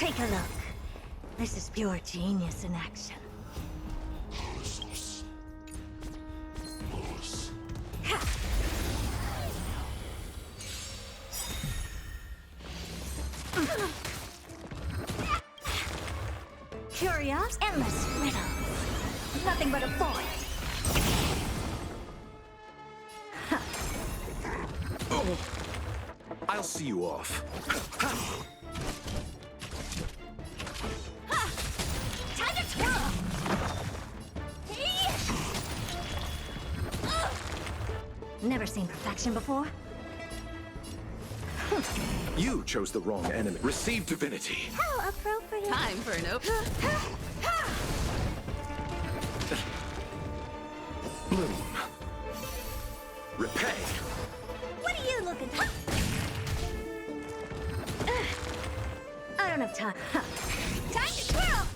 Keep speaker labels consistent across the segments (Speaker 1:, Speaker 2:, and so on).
Speaker 1: Take a look. This is pure genius in action. Curious, endless riddle. Nothing but a void.
Speaker 2: Oh, I'll see you off.
Speaker 1: Time to twirl! Never seen perfection before?
Speaker 2: You chose the wrong enemy. Receive divinity.
Speaker 1: How appropriate.
Speaker 3: Time for an open.
Speaker 2: Bloom. Repay.
Speaker 1: What are you looking for? I don't have time. Time to twirl!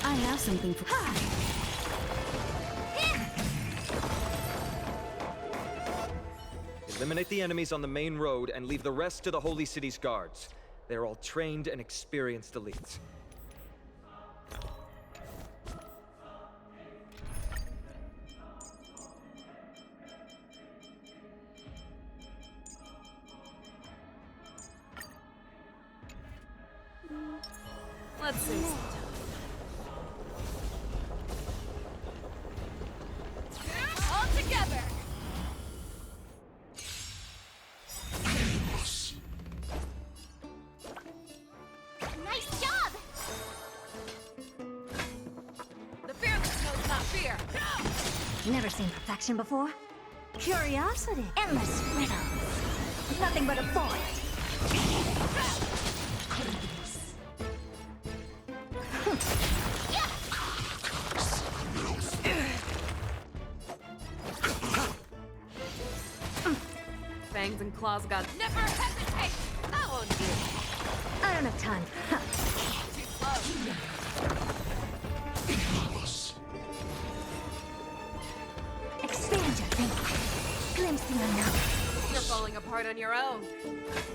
Speaker 3: I have something for.
Speaker 4: Eliminate the enemies on the main road and leave the rest to the Holy City's guards. They're all trained and experienced elites.
Speaker 3: Let's see. All together.
Speaker 1: Nice job!
Speaker 3: The fearless knows not fear.
Speaker 1: Never seen perfection before? Curiosity, endless riddle. Nothing but a void.
Speaker 3: Fangs and claws got. Never hesitate. That won't do.
Speaker 1: I don't have time.
Speaker 3: Too close.
Speaker 1: Expand your thinking. Glimpse the unknown.
Speaker 3: You're falling apart on your own.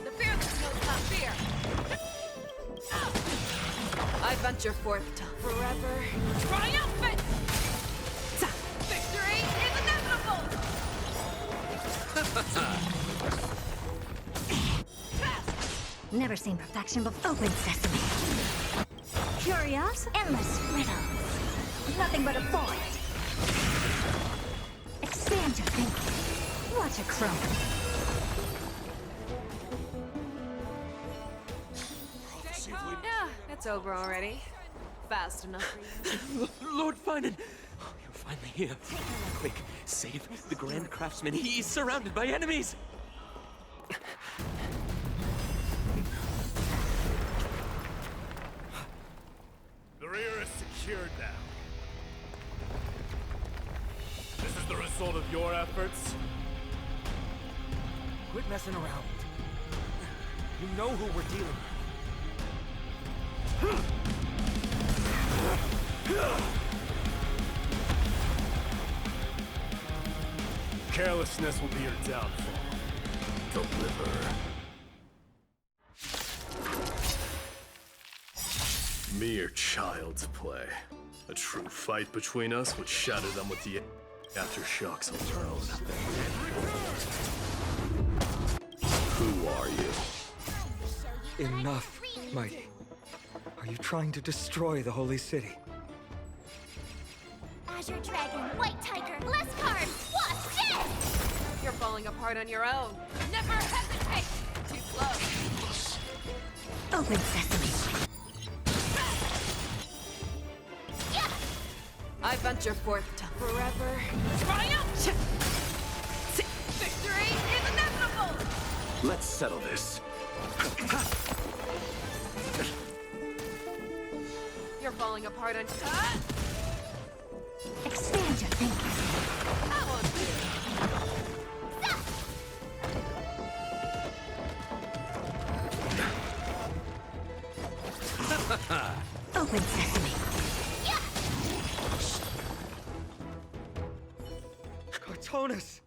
Speaker 3: The fearless knows not fear. I venture forth to forever triumphant. Victory is inevitable.
Speaker 1: Never seen perfection before. Open sesame. Curious, endless riddle. Nothing but a void. Expand your thinking. Watch it crumble.
Speaker 3: Yeah, it's over already. Fast enough for you.
Speaker 5: Lord Finan! Oh, you're finally here. Quick, save the Grand Craftsman. He's surrounded by enemies!
Speaker 6: The rear is secured now. This is the result of your efforts?
Speaker 4: Quit messing around. You know who we're dealing with.
Speaker 6: Carelessness will be your downfall. Deliver. Mere child's play. A true fight between us would shatter them with the aftershocks alone. Who are you?
Speaker 4: Enough, Mighty. Are you trying to destroy the Holy City?
Speaker 1: Azure Dragon, White Tiger, less cards! What's this?
Speaker 3: You're falling apart on your own. Never hesitate. Too close.
Speaker 1: Open sesame.
Speaker 3: I venture forth to forever triumph. Victory is inevitable.
Speaker 2: Let's settle this.
Speaker 3: You're falling apart on.
Speaker 1: Expand your thinking.
Speaker 3: That won't do.
Speaker 1: Open sesame.
Speaker 4: Cartonus!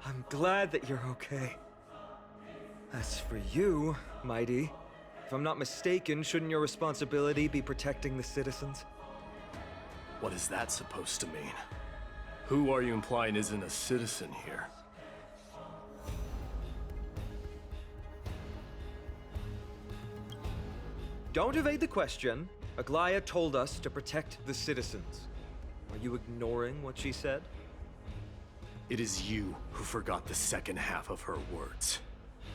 Speaker 4: I'm glad that you're okay. As for you, Mighty, if I'm not mistaken, shouldn't your responsibility be protecting the citizens?
Speaker 6: What is that supposed to mean? Who are you implying isn't a citizen here?
Speaker 4: Don't evade the question. Aglaia told us to protect the citizens. Are you ignoring what she said?
Speaker 6: It is you who forgot the second half of her words.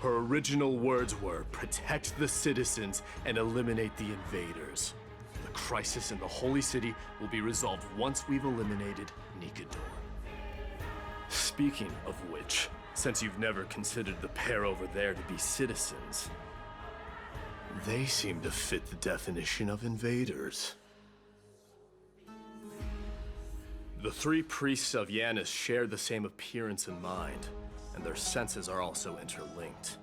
Speaker 6: Her original words were, protect the citizens and eliminate the invaders. The crisis in the Holy City will be resolved once we've eliminated Nikador. Speaking of which, since you've never considered the pair over there to be citizens, they seem to fit the definition of invaders. The three priests of Yanis share the same appearance and mind, and their senses are also interlinked.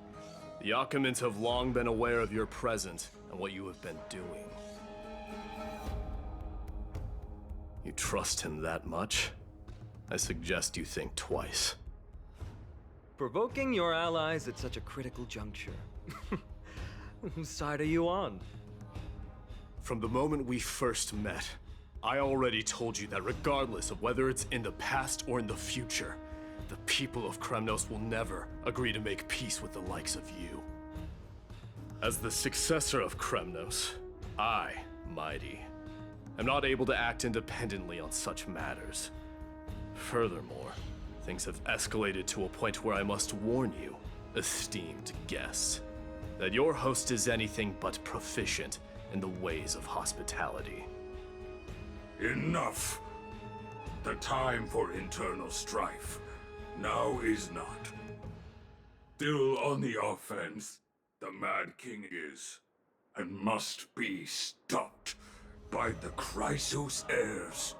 Speaker 6: The Achaemins have long been aware of your presence and what you have been doing. You trust him that much? I suggest you think twice.
Speaker 4: Provoking your allies at such a critical juncture. Whose side are you on?
Speaker 6: From the moment we first met, I already told you that regardless of whether it's in the past or in the future, the people of Kremnos will never agree to make peace with the likes of you. As the successor of Kremnos, I, Mighty, am not able to act independently on such matters. Furthermore, things have escalated to a point where I must warn you, esteemed guests, that your host is anything but proficient in the ways of hospitality.
Speaker 2: Enough! The time for internal strife now is not. Still on the offense, the Mad King is, and must be stopped by the Chrysos heirs.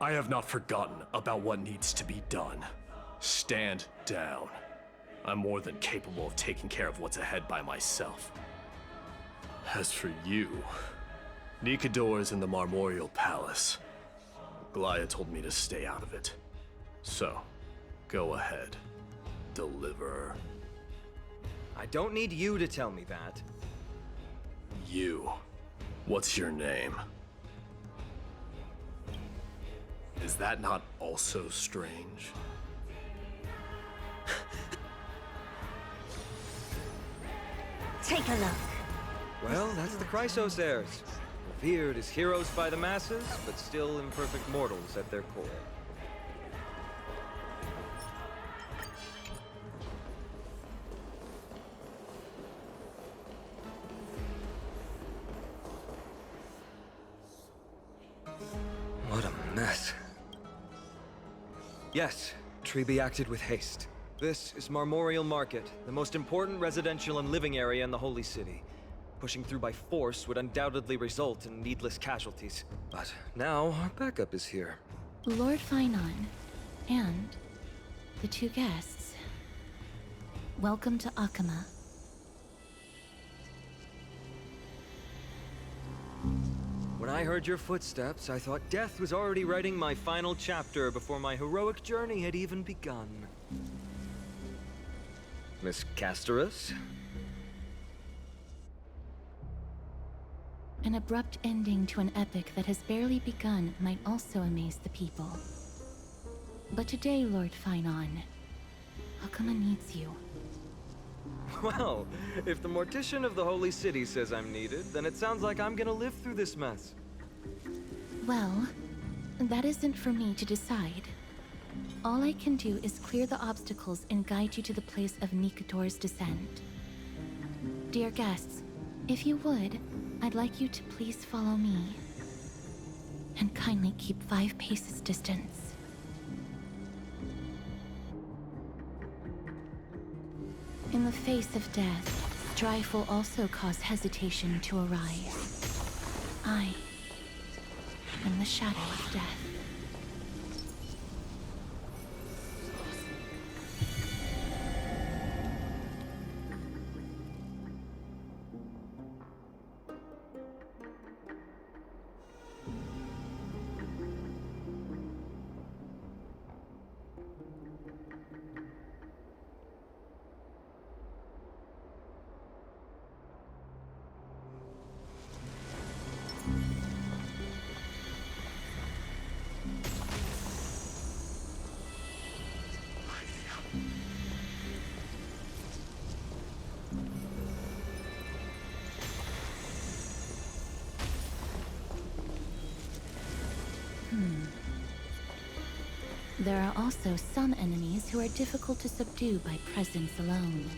Speaker 6: I have not forgotten about what needs to be done. Stand down. I'm more than capable of taking care of what's ahead by myself. As for you, Nikador is in the Marmorial Palace. Aglaia told me to stay out of it. So, go ahead. Deliver.
Speaker 4: I don't need you to tell me that.
Speaker 6: You. What's your name? Is that not also strange?
Speaker 1: Take a look.
Speaker 4: Well, that's the Chrysos heirs. Revered as heroes by the masses, but still imperfect mortals at their core. What a mess. Yes, Treby acted with haste. This is Marmorial Market, the most important residential and living area in the Holy City. Pushing through by force would undoubtedly result in needless casualties. But now, our backup is here.
Speaker 7: Lord Finon, and the two guests. Welcome to Akamma.
Speaker 4: When I heard your footsteps, I thought death was already writing my final chapter before my heroic journey had even begun. Miss Castorus?
Speaker 7: An abrupt ending to an epic that has barely begun might also amaze the people. But today, Lord Finon, Akamma needs you.
Speaker 4: Well, if the Mortician of the Holy City says I'm needed, then it sounds like I'm gonna live through this mess.
Speaker 7: Well, that isn't for me to decide. All I can do is clear the obstacles and guide you to the place of Nikador's descent. Dear guests, if you would, I'd like you to please follow me. And kindly keep 5 paces distance. In the face of death, strife will also cause hesitation to arise. I am the shadow of death. There are also some enemies who are difficult to subdue by presence alone.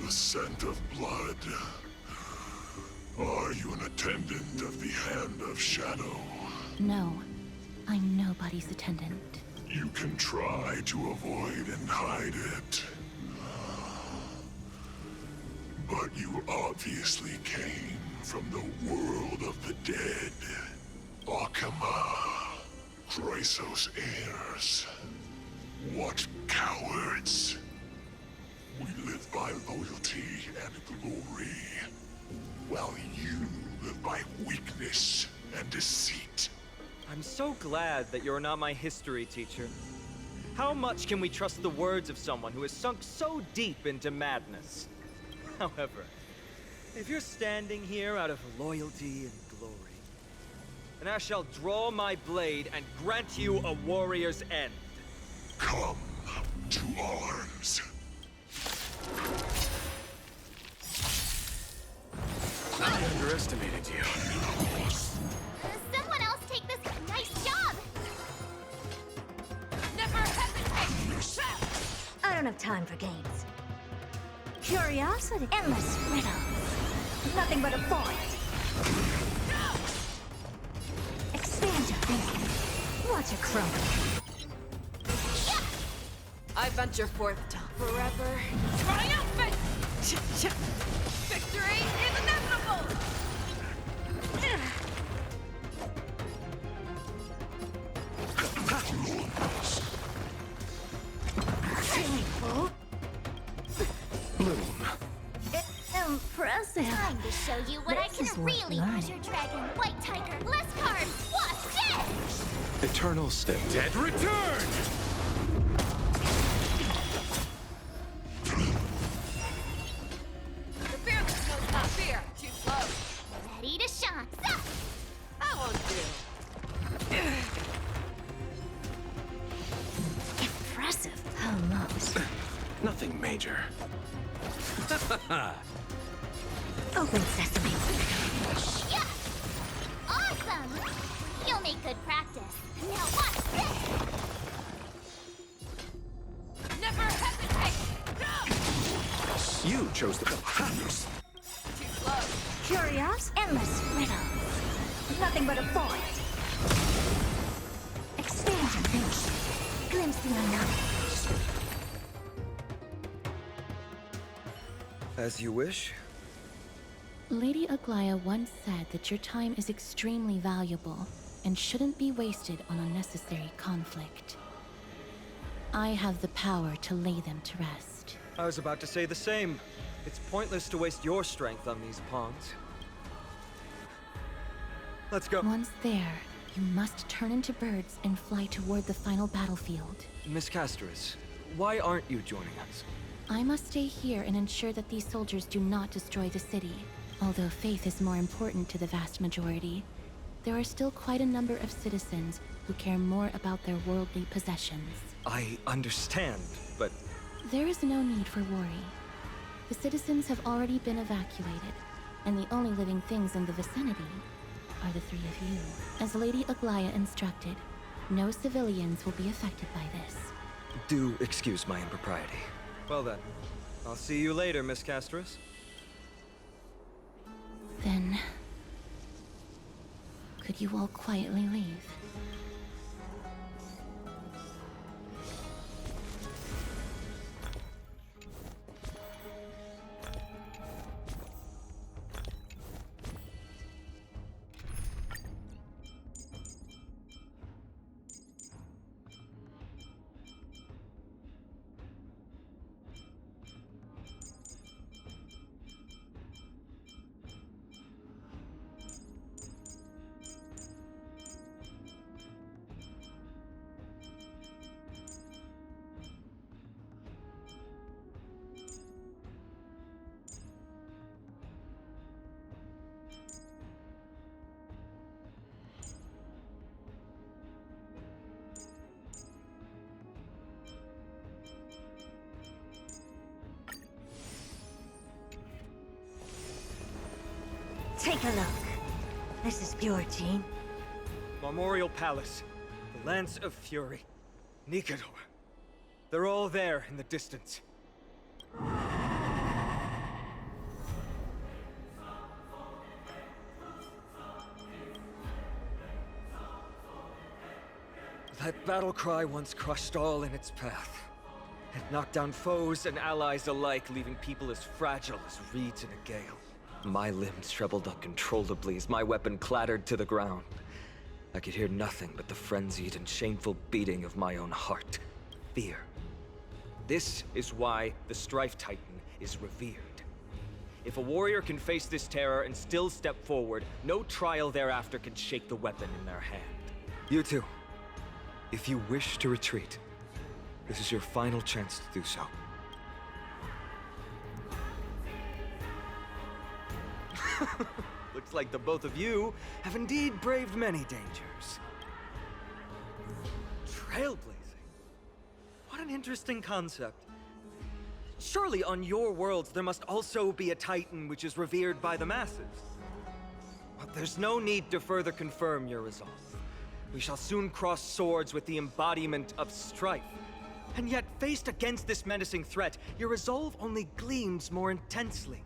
Speaker 2: The scent of blood. Are you an attendant of the Hand of Shadow?
Speaker 7: No, I'm nobody's attendant.
Speaker 2: You can try to avoid and hide it. But you obviously came from the world of the dead. Akama, Chrysos heirs. What cowards! We live by loyalty and glory, while you live by weakness and deceit.
Speaker 4: I'm so glad that you're not my history teacher. How much can we trust the words of someone who has sunk so deep into madness? However, if you're standing here out of loyalty and glory, then I shall draw my blade and grant you a warrior's end.
Speaker 2: Come to arms.
Speaker 6: I underestimated you.
Speaker 8: Someone else take this nice job!
Speaker 3: Never hesitate!
Speaker 1: I don't have time for games. Curiosity, endless riddles. Nothing but a void. Expand your thinking. Watch it crumble.
Speaker 3: I venture forth to forever triumphant! Victory is inevitable!
Speaker 1: Painful.
Speaker 6: Bloom.
Speaker 1: Impressive.
Speaker 8: Time to show you what I
Speaker 1: This
Speaker 8: can
Speaker 1: is worth
Speaker 8: really
Speaker 1: learning.
Speaker 8: Azure Dragon, White Tiger, less cards, wasp, dead!
Speaker 6: Eternal Step. Dead return!
Speaker 3: The fearless knows not fear. Too slow.
Speaker 8: Ready to shine. Zap!
Speaker 3: I won't do.
Speaker 1: Impressive. Almost.
Speaker 6: Nothing major.
Speaker 1: Open sesame.
Speaker 8: Yeah! Awesome! You'll make good practice. Now watch this!
Speaker 3: Never hesitate!
Speaker 6: You chose the...
Speaker 3: Too slow.
Speaker 1: Curious, endless riddles. Nothing but a void. Expand your thinking. Glimpse the unknown.
Speaker 4: As you wish.
Speaker 7: Lady Aglaya once said that your time is extremely valuable and shouldn't be wasted on unnecessary conflict. I have the power to lay them to rest.
Speaker 4: I was about to say the same. It's pointless to waste your strength on these pawns. Let's go.
Speaker 7: Once there, you must turn into birds and fly toward the final battlefield.
Speaker 4: Miss Casterus, why aren't you joining us?
Speaker 7: I must stay here and ensure that these soldiers do not destroy the city. Although faith is more important to the vast majority, there are still quite a number of citizens who care more about their worldly possessions.
Speaker 4: I understand, but
Speaker 7: There is no need for worry. The citizens have already been evacuated, and the only living things in the vicinity are the three of you. As Lady Aglaya instructed, no civilians will be affected by this.
Speaker 4: do excuse my impropriety. Well then, I'll see you later, Miss Casterus.
Speaker 7: Then, could you all quietly leave?
Speaker 1: Take a look. This is pure gene.
Speaker 4: Memorial Palace, the Lance of Fury, Nicator. They're all there in the distance. That battle cry once crushed all in its path. It knocked down foes and allies alike, leaving people as fragile as reeds in a gale. My limbs trembled uncontrollably as my weapon clattered to the ground. I could hear nothing but the frenzied and shameful beating of my own heart. Fear. This is why the Strife Titan is revered. If a warrior can face this terror and still step forward, no trial thereafter can shake the weapon in their hand. You two, if you wish to retreat, this is your final chance to do so. Looks like the both of you have indeed braved many dangers. Trailblazing? What an interesting concept. Surely on your worlds there must also be a Titan which is revered by the masses. But there's no need to further confirm your resolve. We shall soon cross swords with the embodiment of strife. And yet, faced against this menacing threat, your resolve only gleams more intensely.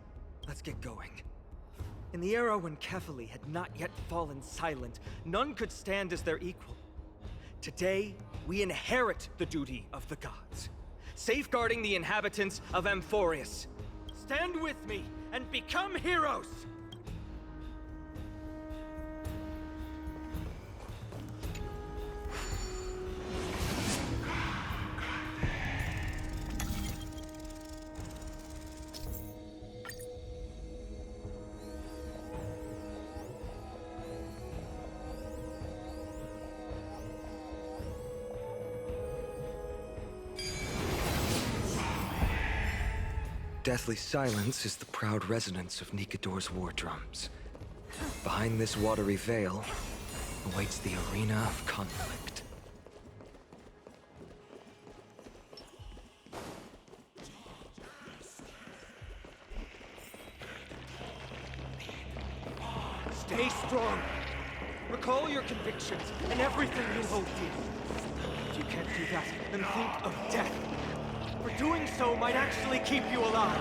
Speaker 4: Let's get going. In the era when Kefali had not yet fallen silent, none could stand as their equal. Today, we inherit the duty of the gods, safeguarding the inhabitants of Amphoreus. Stand with me and become heroes! Deathly silence is the proud resonance of Nicator's war drums. Behind this watery veil awaits the arena of conflict. Stay strong! Recall your convictions and everything you hold dear. If you can't do that, then think of death. For doing so might actually keep you alive.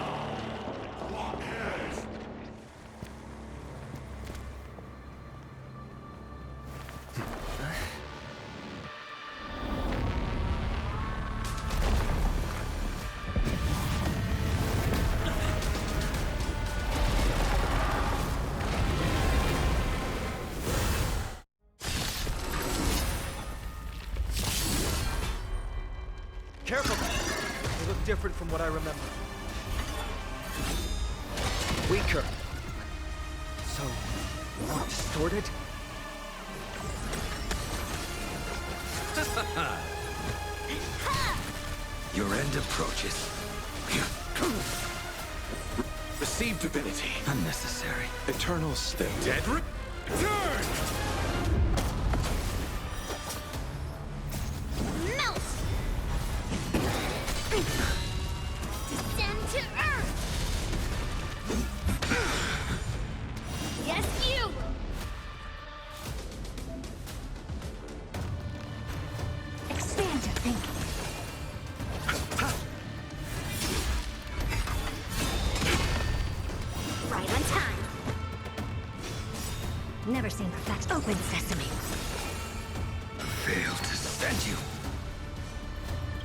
Speaker 4: Careful! They look different from what I remember. Weaker. So, more distorted?
Speaker 9: Your end approaches.
Speaker 2: Receive divinity.
Speaker 9: Unnecessary.
Speaker 2: Eternal state. Dead return!
Speaker 8: Melt! Descend to Earth! Yes, you!
Speaker 1: Expand your thinking.
Speaker 8: Right on time.
Speaker 1: Never seen perfection. Open sesame.
Speaker 9: Failed to send you.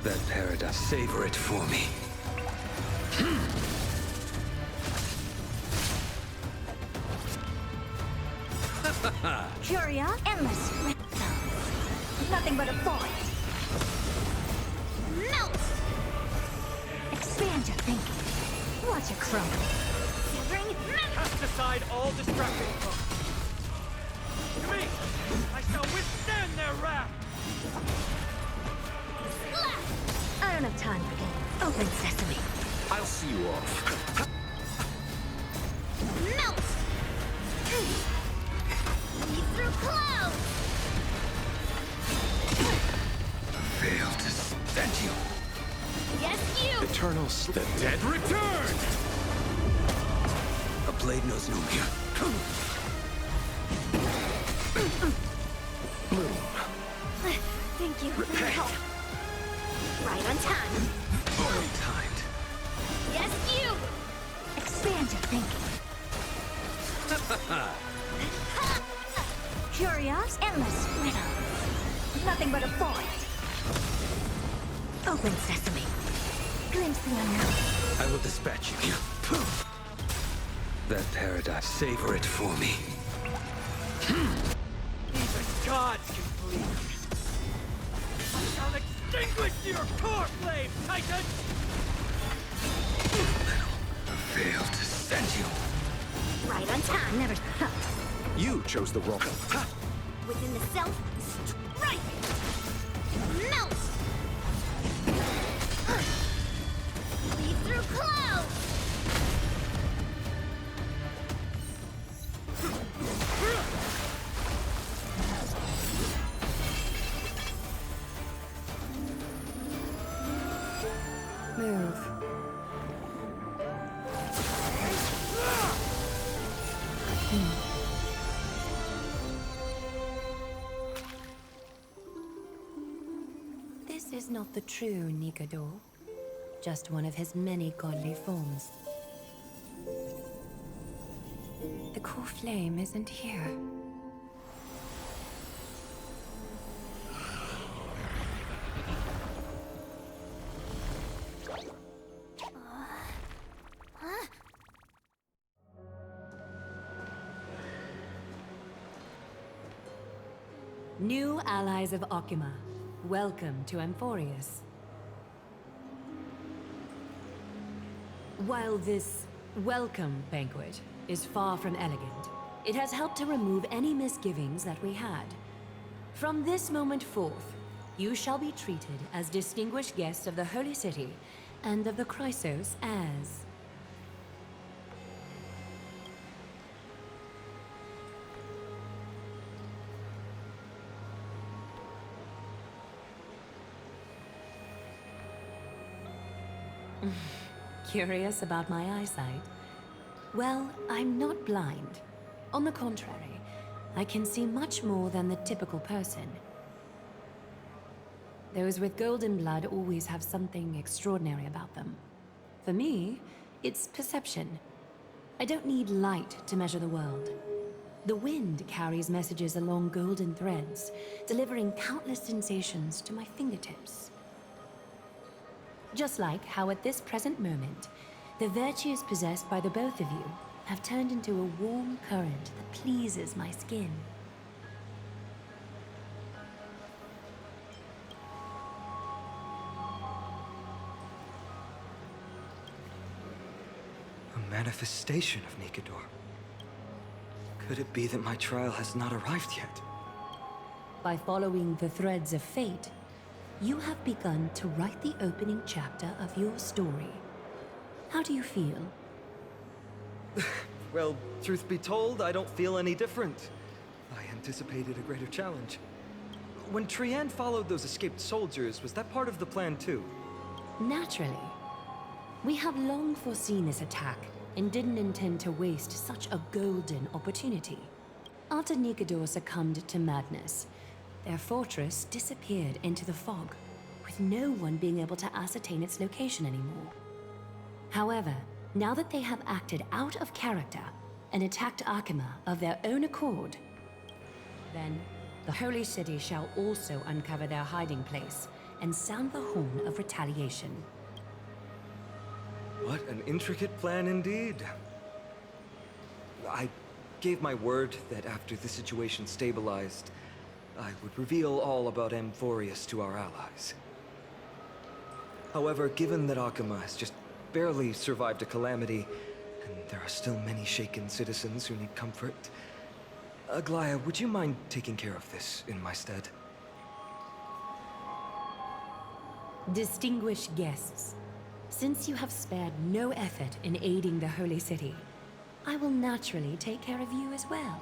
Speaker 9: That paradox. Savor it for me.
Speaker 1: Curious, endless riddles. Nothing but a void.
Speaker 8: Melt!
Speaker 1: Expand your thinking. Watch it crumble.
Speaker 8: Shivering melt!
Speaker 4: Cast aside all distracting thoughts. To me, I shall withstand their wrath.
Speaker 8: Blast!
Speaker 1: I don't have time for games. Open sesame.
Speaker 2: I'll see you off.
Speaker 8: Melt! Lead through clouds!
Speaker 9: Failed to send you.
Speaker 8: Yes, you!
Speaker 2: Eternal the dead return!
Speaker 9: A blade knows no fear.
Speaker 1: Thank you for your help. Right on time.
Speaker 9: Well timed.
Speaker 8: Yes, you!
Speaker 1: Expand your thinking. Curious, endless riddles. Nothing but a void. Open sesame. Glimpse the unknown.
Speaker 9: I will dispatch you. That paradise, savor it for me.
Speaker 5: Even gods can bleed. I shall extinguish your core flame, Titan!
Speaker 9: Fail to send you.
Speaker 1: Right on time. Never. Huh.
Speaker 6: You chose the wrong.
Speaker 8: Within the self, strike! Melt! Bleed through clouds!
Speaker 1: Move.
Speaker 10: This is not the true Nikador, just one of his many godly forms. The core flame isn't here. New allies of Okima, welcome to Amphoreus. While this welcome banquet is far from elegant, it has helped to remove any misgivings that we had. From this moment forth, you shall be treated as distinguished guests of the Holy City and of the Chrysos as... Curious about my eyesight? Well, I'm not blind. On the contrary, I can see much more than the typical person. Those with golden blood always have something extraordinary about them. For me, it's perception. I don't need light to measure the world. The wind carries messages along golden threads, delivering countless sensations to my fingertips. Just like how at this present moment, the virtues possessed by the both of you have turned into a warm current that pleases my skin.
Speaker 4: A manifestation of Nikador. Could it be that my trial has not arrived yet?
Speaker 10: By following the threads of fate, you have begun to write the opening chapter of your story. How do you feel?
Speaker 4: Well, truth be told, I don't feel any different. I anticipated a greater challenge. When Trian followed those escaped soldiers, was that part of the plan too?
Speaker 10: Naturally. We have long foreseen this attack and didn't intend to waste such a golden opportunity. After Nikador succumbed to madness, their fortress disappeared into the fog, with no one being able to ascertain its location anymore. However, now that they have acted out of character and attacked Akima of their own accord, then the Holy City shall also uncover their hiding place and sound the horn of retaliation.
Speaker 4: What an intricate plan indeed. I gave my word that after the situation stabilized, I would reveal all about Amphoreus to our allies. However, given that Akima has just barely survived a calamity, and there are still many shaken citizens who need comfort, Aglaya, would you mind taking care of this in my stead?
Speaker 10: Distinguished guests, since you have spared no effort in aiding the Holy City, I will naturally take care of you as well.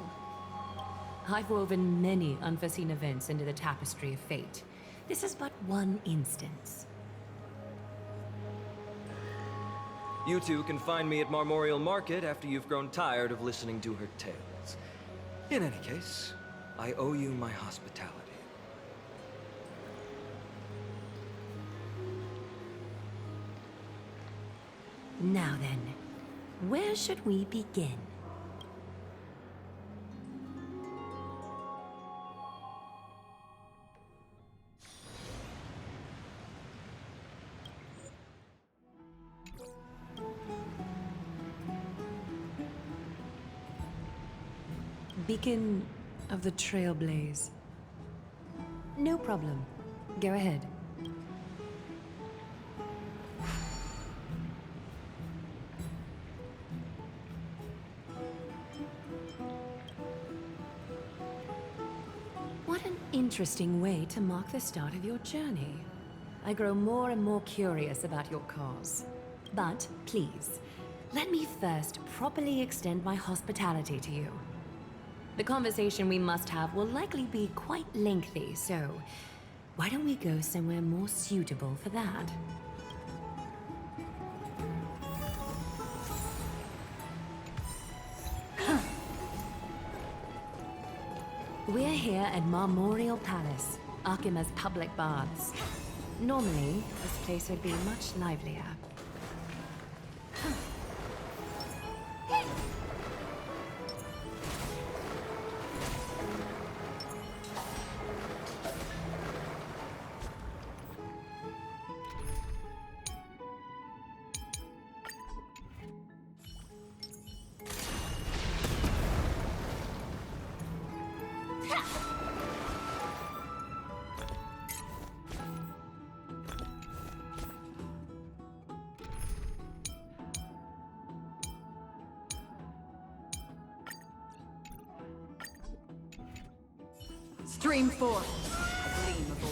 Speaker 10: I've woven many unforeseen events into the tapestry of fate. This is but one instance.
Speaker 4: You two can find me at Marmorial Market after you've grown tired of listening to her tales. In any case, I owe you my hospitality.
Speaker 10: Now then, where should we begin? Beacon of the Trailblaze. No problem. Go ahead. What an interesting way to mark the start of your journey. I grow more and more curious about your cause. But please, let me first properly extend my hospitality to you. The conversation we must have will likely be quite lengthy, so why don't we go somewhere more suitable for that? We're here at Marmorial Palace, Archima's public baths. Normally, this place would be much livelier.
Speaker 3: Stream forth, a gleam of all.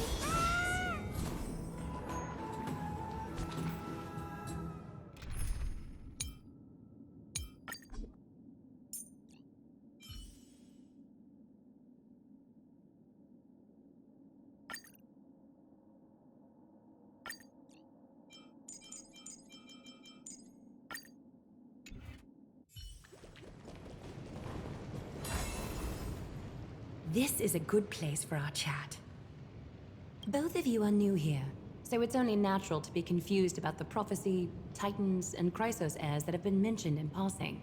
Speaker 10: This is a good place for our chat. Both of you are new here, so it's only natural to be confused about the prophecy, titans, and Chrysos heirs that have been mentioned in passing.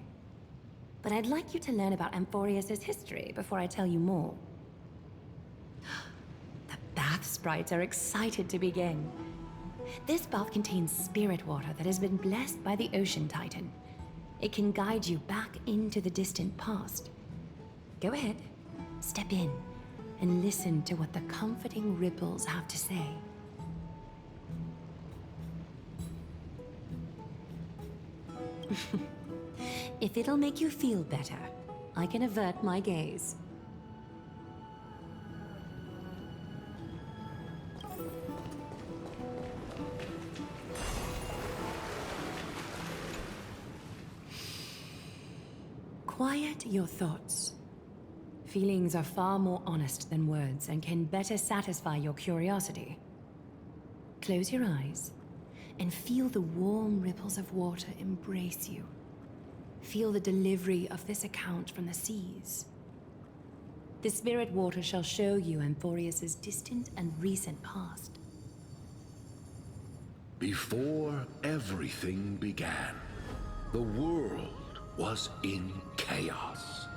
Speaker 10: But I'd like you to learn about Amphoreus' history before I tell you more. The bath sprites are excited to begin. This bath contains spirit water that has been blessed by the Ocean Titan. It can guide you back into the distant past. Go ahead. Step in and listen to what the comforting ripples have to say. If it'll make you feel better, I can avert my gaze. Quiet your thoughts. Feelings are far more honest than words and can better satisfy your curiosity. Close your eyes and feel the warm ripples of water embrace you. Feel the delivery of this account from the seas. The spirit water shall show you Amphoreus' distant and recent past.
Speaker 11: Before everything began, the world was in chaos.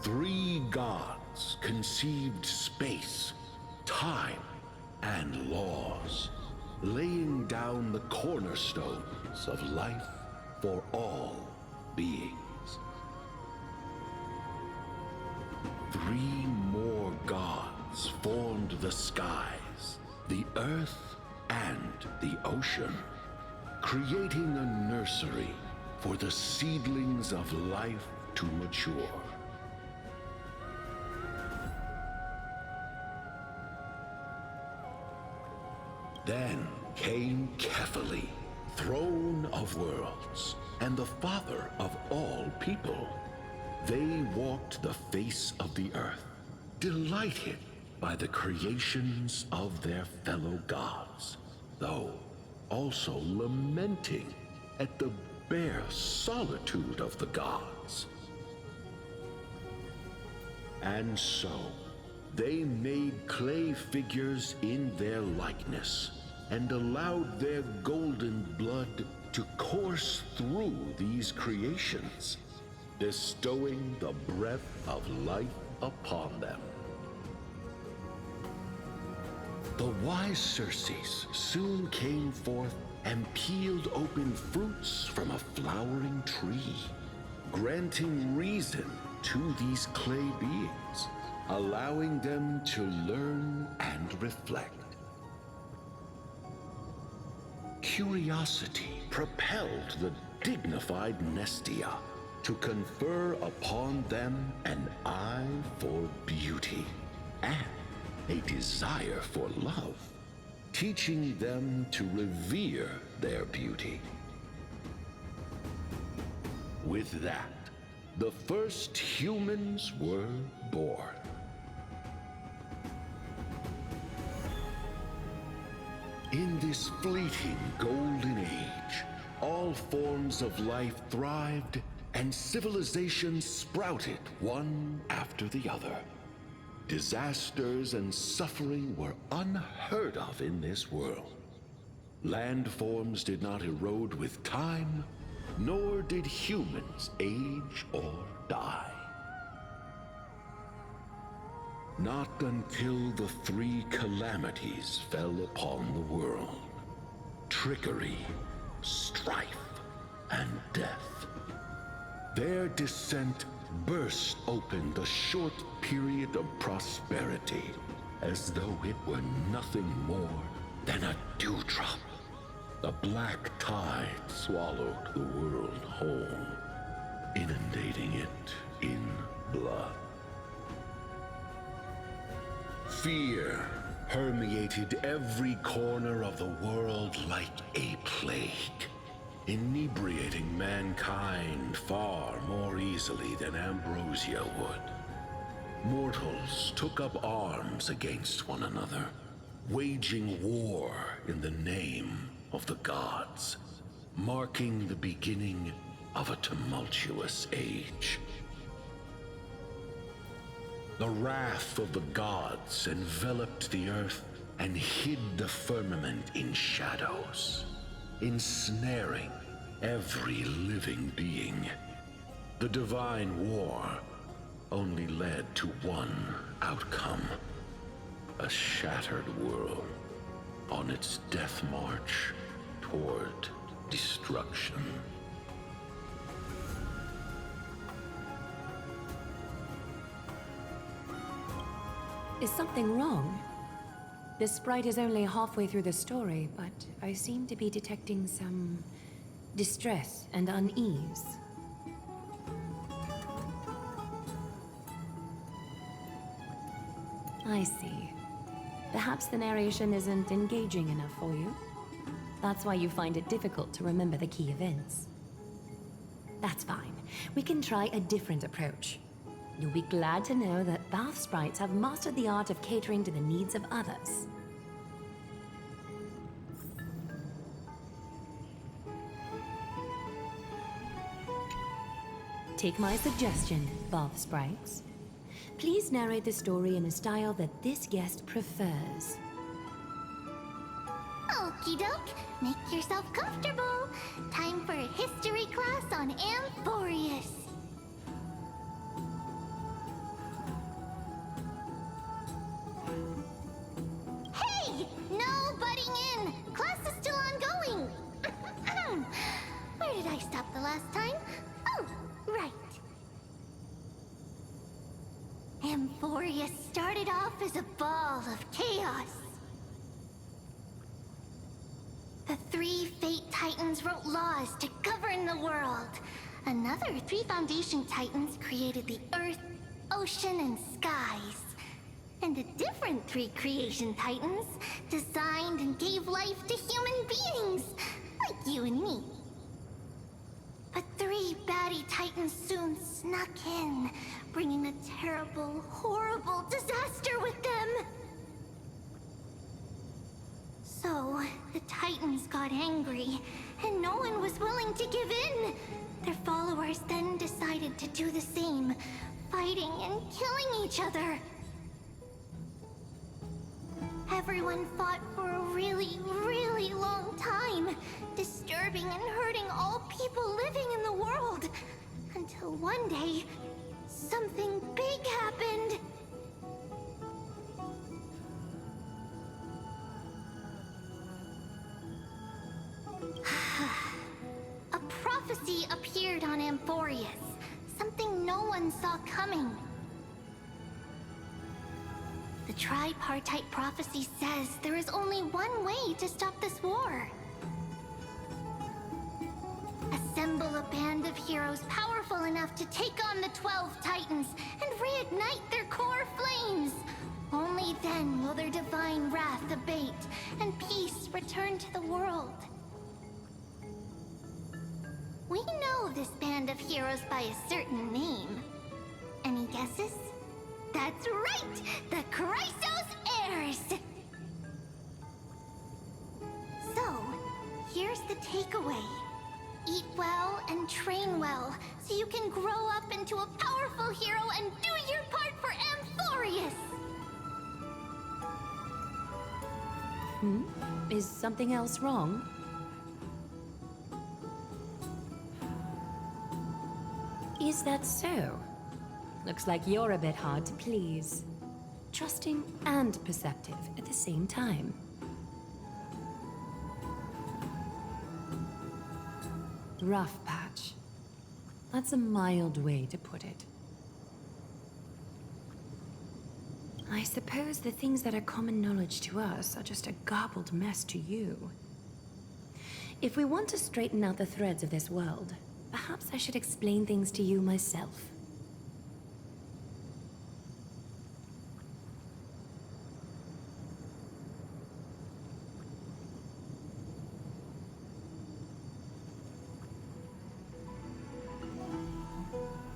Speaker 11: 3 gods conceived space, time, and laws, laying down the cornerstones of life for all beings. 3 more gods formed the skies, the earth, and the ocean, creating a nursery for the seedlings of life to mature. Then came Kefali, throne of worlds, and the father of all people. They walked the face of the earth, delighted by the creations of their fellow gods, though also lamenting at the bare solitude of the gods. And so, they made clay figures in their likeness, and allowed their golden blood to course through these creations, bestowing the breath of life upon them. The wise Circes soon came forth and peeled open fruits from a flowering tree, granting reason to these clay beings, allowing them to learn and reflect. Curiosity propelled the dignified Nestia to confer upon them an eye for beauty and a desire for love, teaching them to revere their beauty. With that, the first humans were born. In this fleeting golden age, all forms of life thrived and civilizations sprouted one after the other. Disasters and suffering were unheard of in this world. Landforms did not erode with time, nor did humans age or die. Not until the three calamities fell upon the world: trickery, strife, and death. Their descent burst open the short period of prosperity, as though it were nothing more than a dewdrop. The black tide swallowed the world whole, inundating it in blood. Fear permeated every corner of the world like a plague, inebriating mankind far more easily than ambrosia would. Mortals took up arms against one another, waging war in the name of the gods, marking the beginning of a tumultuous age. The wrath of the gods enveloped the earth and hid the firmament in shadows, ensnaring every living being. The divine war only led to one outcome: a shattered world on its death march toward destruction.
Speaker 10: Is something wrong? This sprite is only halfway through the story, but I seem to be detecting some distress and unease. I see. Perhaps the narration isn't engaging enough for you. That's why you find it difficult to remember the key events. That's fine. We can try a different approach. You'll be glad to know that bath sprites have mastered the art of catering to the needs of others. Take my suggestion, bath sprites. Please narrate the story in a style that this guest prefers.
Speaker 8: Okie doke, make yourself comfortable. Time for a history class on Amphoreus. Hey! No butting in! Class is still ongoing! Where did I stop the last time? Oh, right. Amphoreus started off as a ball of chaos. The three Fate Titans wrote laws to govern the world. Another three Foundation Titans created the Earth, Ocean, and Skies. And a different three Creation Titans designed and gave life to human beings, like you and me. But three baddie Titans soon snuck in, bringing a terrible, horrible disaster with them. So, the Titans got angry, and no one was willing to give in. Their followers then decided to do the same, fighting and killing each other. Everyone fought for a really, really long time, disturbing and hurting all people living in the world. Until one day, something big happened. A prophecy appeared on Amphoreus, something no one saw coming. The tripartite prophecy says there is only one way to stop this war. Assemble a band of heroes powerful enough to take on the 12 Titans and reignite their core flames. Only then will their divine wrath abate and peace return to the world. We know this band of heroes by a certain name. Any guesses? That's right! The Chrysos Heirs! So, here's the takeaway. Eat well and train well, so you can grow up into a powerful hero and do your part for Amphoreus!
Speaker 10: Is something else wrong? Is that so? Looks like you're a bit hard to please. Trusting and perceptive at the same time. Rough patch. That's a mild way to put it. I suppose the things that are common knowledge to us are just a garbled mess to you. If we want to straighten out the threads of this world, perhaps I should explain things to you myself.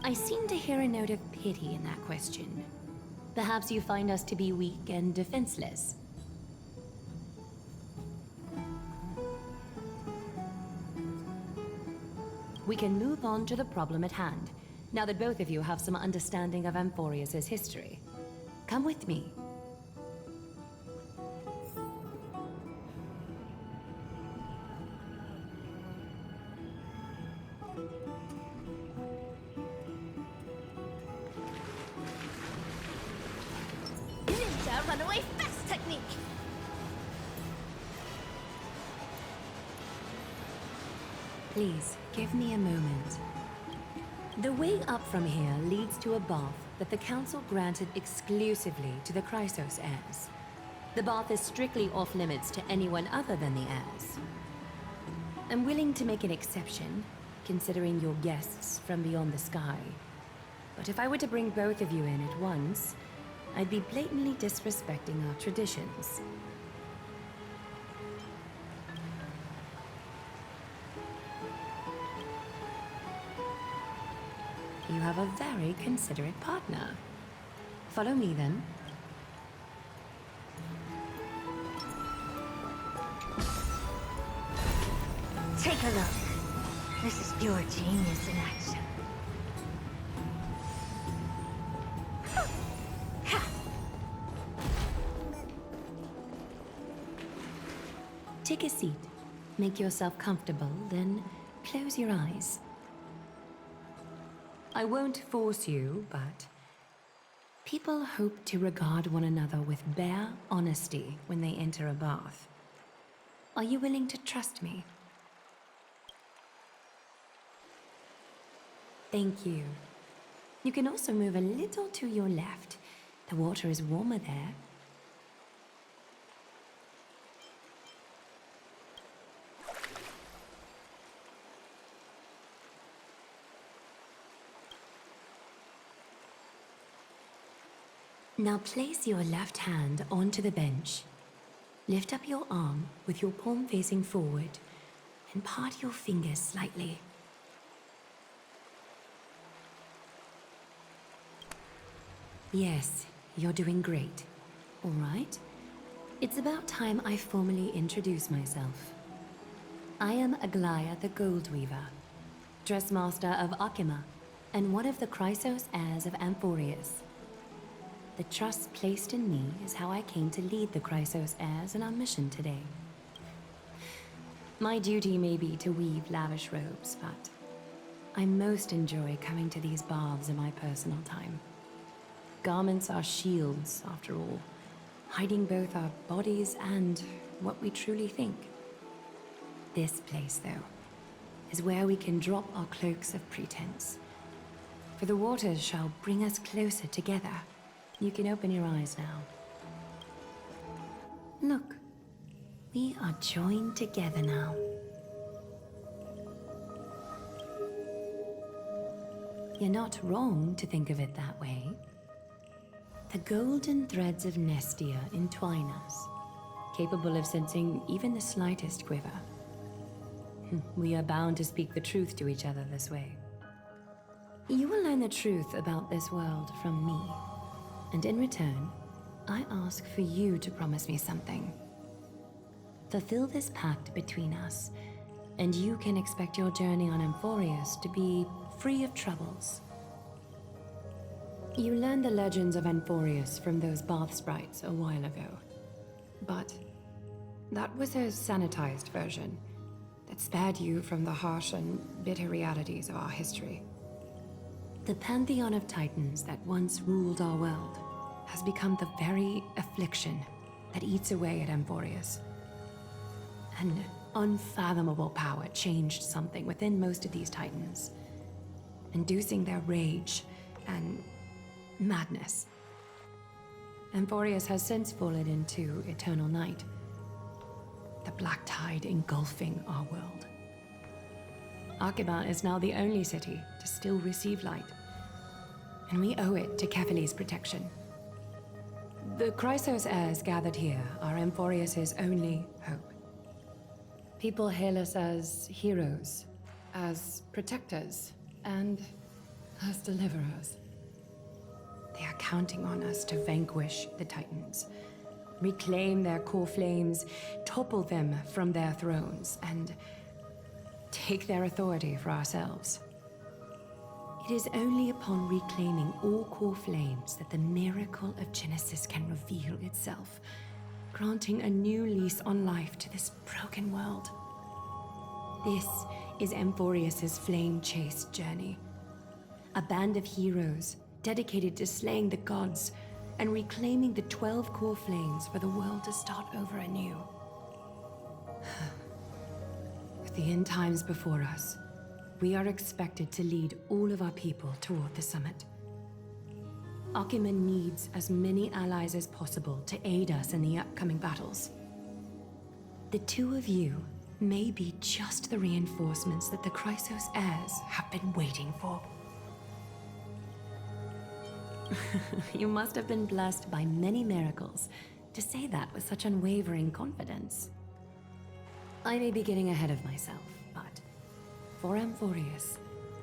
Speaker 10: I seem to hear a note of pity in that question. Perhaps you find us to be weak and defenseless. We can move on to the problem at hand, now that both of you have some understanding of Amphoreus' history. Come with me.
Speaker 1: Ninja runaway fast technique!
Speaker 10: Please, give me a moment. The way up from here leads to a bath that the Council granted exclusively to the Chrysos heirs. The bath is strictly off-limits to anyone other than the heirs. I'm willing to make an exception, considering you're guests from beyond the sky. But if I were to bring both of you in at once, I'd be blatantly disrespecting our traditions. You have a very considerate partner. Follow me, then.
Speaker 1: Take a look. This is pure genius in action.
Speaker 10: Take a seat. Make yourself comfortable, then close your eyes. I won't force you, but people hope to regard one another with bare honesty when they enter a bath. Are you willing to trust me? Thank you. You can also move a little to your left. The water is warmer there. Now place your left hand onto the bench. Lift up your arm with your palm facing forward and part your fingers slightly. Yes, you're doing great. All right. It's about time I formally introduce myself. I am Aglaya the Gold Weaver, Dressmaster of Akima, and one of the Chrysos heirs of Amphoreus. The trust placed in me is how I came to lead the Chrysos heirs in our mission today. My duty may be to weave lavish robes, but I most enjoy coming to these baths in my personal time. Garments are shields, after all, hiding both our bodies and what we truly think. This place, though, is where we can drop our cloaks of pretense. For the waters shall bring us closer together. You can open your eyes now. Look, we are joined together now. You're not wrong to think of it that way. The golden threads of Nestia entwine us, capable of sensing even the slightest quiver. We are bound to speak the truth to each other this way. You will learn the truth about this world from me, and in return, I ask for you to promise me something. Fulfill this pact between us, and you can expect your journey on Amphoreus to be free of troubles. You learned the legends of Amphoreus from those bath sprites a while ago. But that was a sanitized version that spared you from the harsh and bitter realities of our history. The pantheon of titans that once ruled our world has become the very affliction that eats away at Amphoreus. An unfathomable power changed something within most of these titans, inducing their rage and madness. Amphoreus has since fallen into eternal night, the black tide engulfing our world. Akima is now the only city to still receive light, and we owe it to Kefali's protection. The Chrysos heirs gathered here are Amphoreus' only hope. People hail us as heroes, as protectors, and as deliverers. They are counting on us to vanquish the Titans, reclaim their core flames, topple them from their thrones, and take their authority for ourselves. It is only upon reclaiming all core flames that the miracle of Genesis can reveal itself, granting a new lease on life to this broken world. This is Amphoreus' flame-chased journey. A band of heroes dedicated to slaying the gods and reclaiming the 12 core flames for the world to start over anew. With the end times before us, we are expected to lead all of our people toward the summit. Akima needs as many allies as possible to aid us in the upcoming battles. The two of you may be just the reinforcements that the Chrysos heirs have been waiting for. You must have been blessed by many miracles to say that with such unwavering confidence. I may be getting ahead of myself, but for Amphoreus,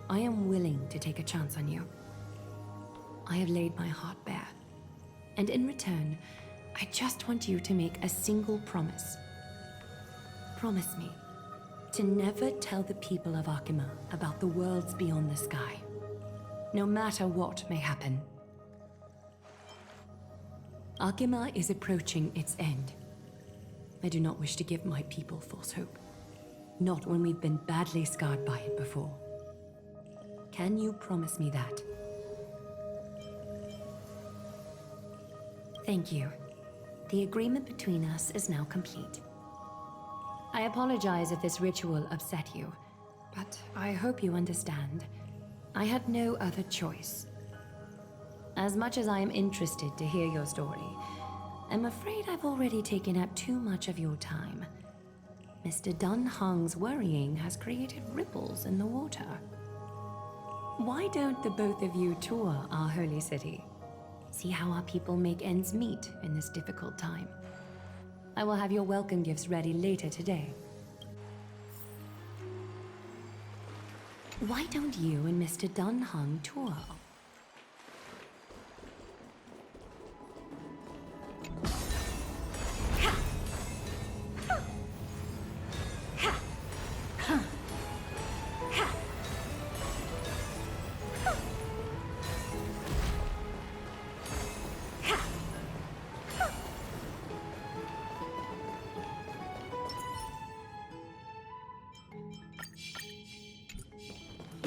Speaker 10: I am willing to take a chance on you. I have laid my heart bare, and in return, I just want you to make a single promise. Promise me to never tell the people of Akima about the worlds beyond the sky, no matter what may happen. Akima is approaching its end. I do not wish to give my people false hope. Not when we've been badly scarred by it before. Can you promise me that? Thank you. The agreement between us is now complete. I apologize if this ritual upset you, but I hope you understand. I had no other choice. As much as I am interested to hear your story, I'm afraid I've already taken up too much of your time. Mr. Dun Hong's worrying has created ripples in the water. Why don't the both of you tour our holy city? See how our people make ends meet in this difficult time. I will have your welcome gifts ready later today. Why don't you and Mr. Dun Hong tour?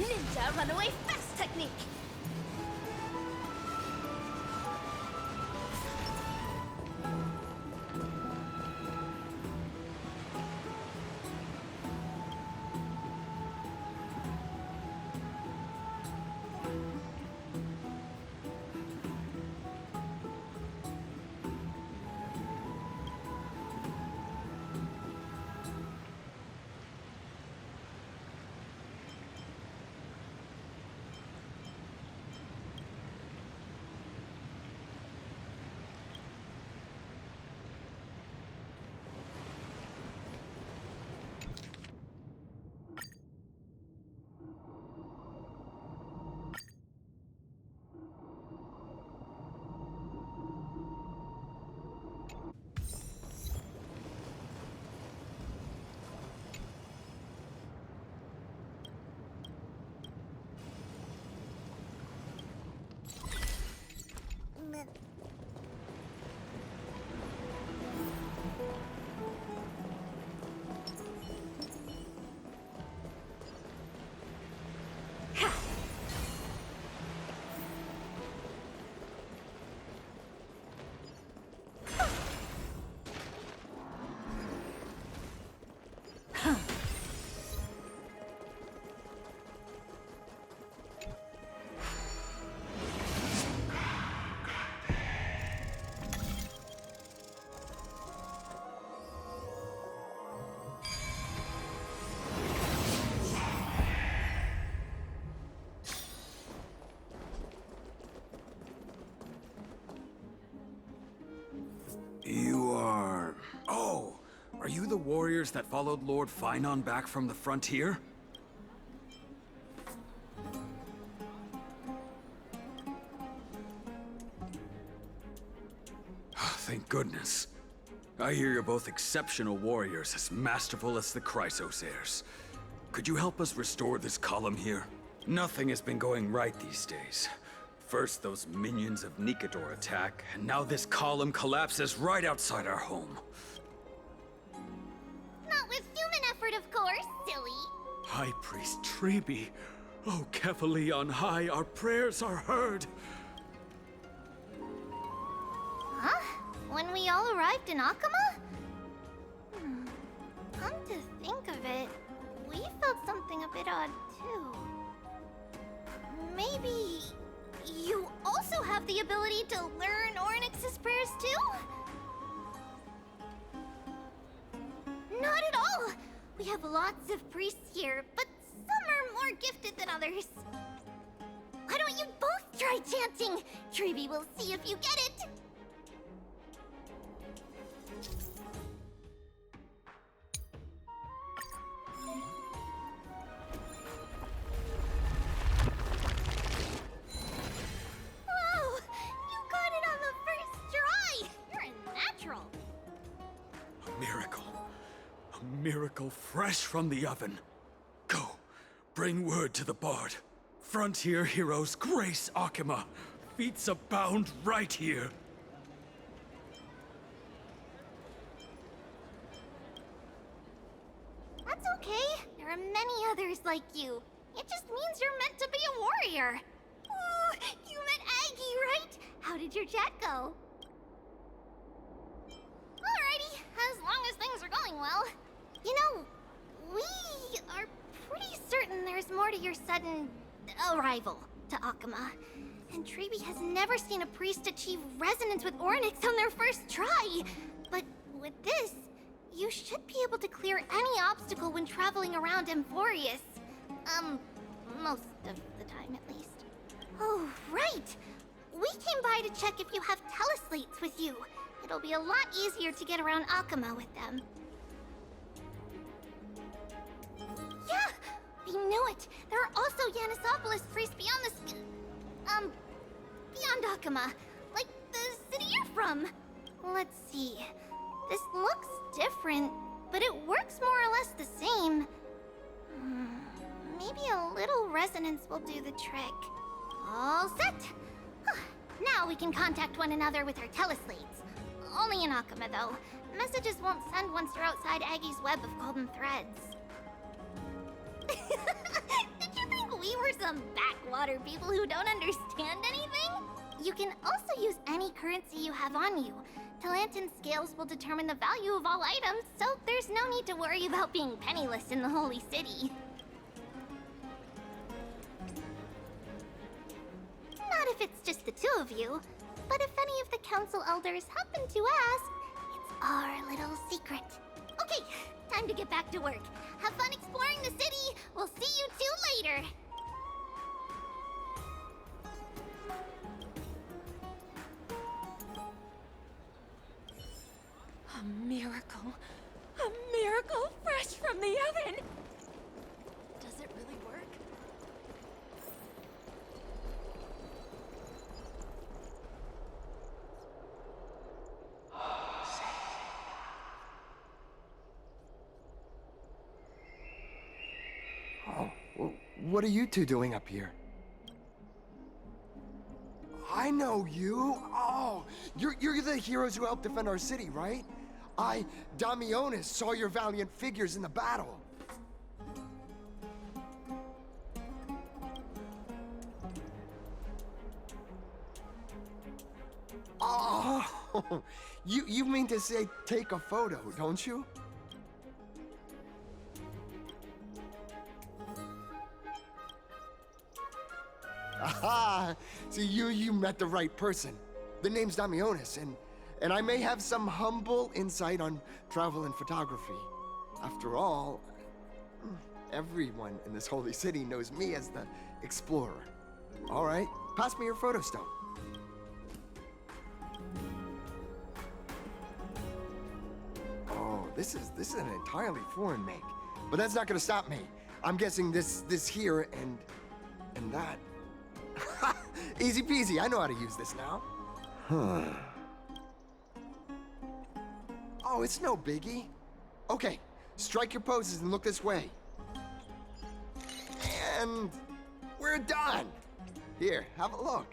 Speaker 12: Ninja runaway fast technique!
Speaker 13: Are you the warriors that followed Lord Finon back from the frontier? Thank goodness. I hear you're both exceptional warriors, as masterful as the Chrysos heirs. Could you help us restore this column here? Nothing has been going right these days. First those minions of Nikador attack, and now this column collapses right outside our home.
Speaker 8: Not with human effort, of course, silly.
Speaker 13: High Priest Treeby, oh Kefali on high, our prayers are heard.
Speaker 8: Huh? When we all arrived in Akama? Come to think of it, we felt something a bit odd too. Maybe you also have the ability to learn Ornyx's prayers too? Not at all! We have lots of priests here, but some are more gifted than others. Why don't you both try chanting? Treeby will see if you get it! Wow! You got it on the first try! You're a natural!
Speaker 13: A miracle. A miracle fresh from the oven. Go, bring word to the Bard. Frontier heroes grace Akama. Feats abound right here.
Speaker 8: That's okay. There are many others like you. It just means you're meant to be a warrior. Ooh, you met Aggie, right? How did your chat go? Alrighty, as long as things are going well. You know, we are pretty certain there's more to your sudden arrival to Akama. And Treeby has never seen a priest achieve resonance with Ornyx on their first try. But with this, you should be able to clear any obstacle when traveling around Amphoreus. Most of the time at least. Oh, right! We came by to check if you have teleslates with you. It'll be a lot easier to get around Akama with them. Yeah! We knew it! There are also Yanisopolis priests beyond the beyond Akama. Like the city you're from. Let's see. This looks different, but it works more or less the same. Maybe a little resonance will do the trick. All set! Now we can contact one another with our teleslates. Only in Akama, though. Messages won't send once you're outside Aggie's web of golden threads. Did you think we we were some backwater people who don't understand anything? You can also use any currency you have on you. Talantan scales will determine the value of all items, so there's no need to worry about being penniless in the Holy City. Not if it's just the two of you, but if any of the council elders happen to ask, it's our little secret. Okay, time to get back to work. Have fun exploring the city. We'll see you two later.
Speaker 10: A miracle. A miracle fresh from the oven.
Speaker 3: Does it really work?
Speaker 14: Oh, what are you two doing up here? I know you. Oh, you're the heroes who helped defend our city, right? I, Damionis, saw your valiant figures in the battle. Oh, you mean to say take a photo, don't you? Aha! So you met the right person. The name's Damionis, and I may have some humble insight on travel and photography. After all, everyone in this holy city knows me as the explorer. All right, pass me your photo stone. Oh, this is an entirely foreign make, but that's not gonna stop me. I'm guessing this here and that. Easy peasy, I know how to use this now. Huh. Oh, it's no biggie. Okay, strike your poses and look this way. And we're done. Here, have a look.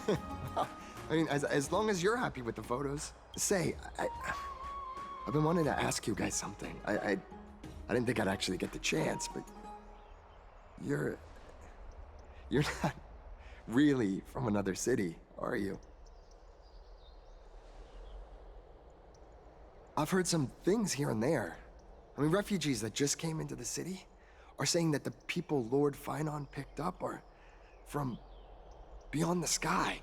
Speaker 14: I mean, as long as you're happy with the photos. Say, I've been wanting to ask you guys something. I didn't think I'd actually get the chance, but you're not really from another city, are you? I've heard some things here and there. I mean, refugees that just came into the city are saying that the people Lord Finon picked up are from beyond the sky.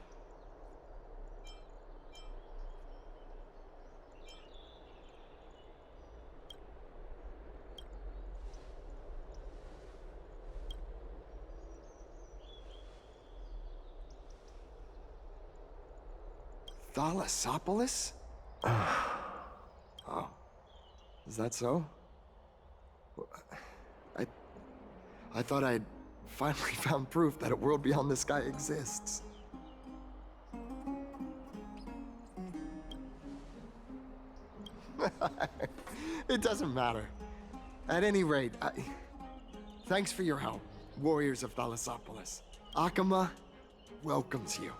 Speaker 14: Thalassopolis? Oh, is that so? I thought I'd finally found proof that a world beyond the sky exists. It doesn't matter. At any rate, thanks for your help, warriors of Thalassopolis. Akama welcomes you.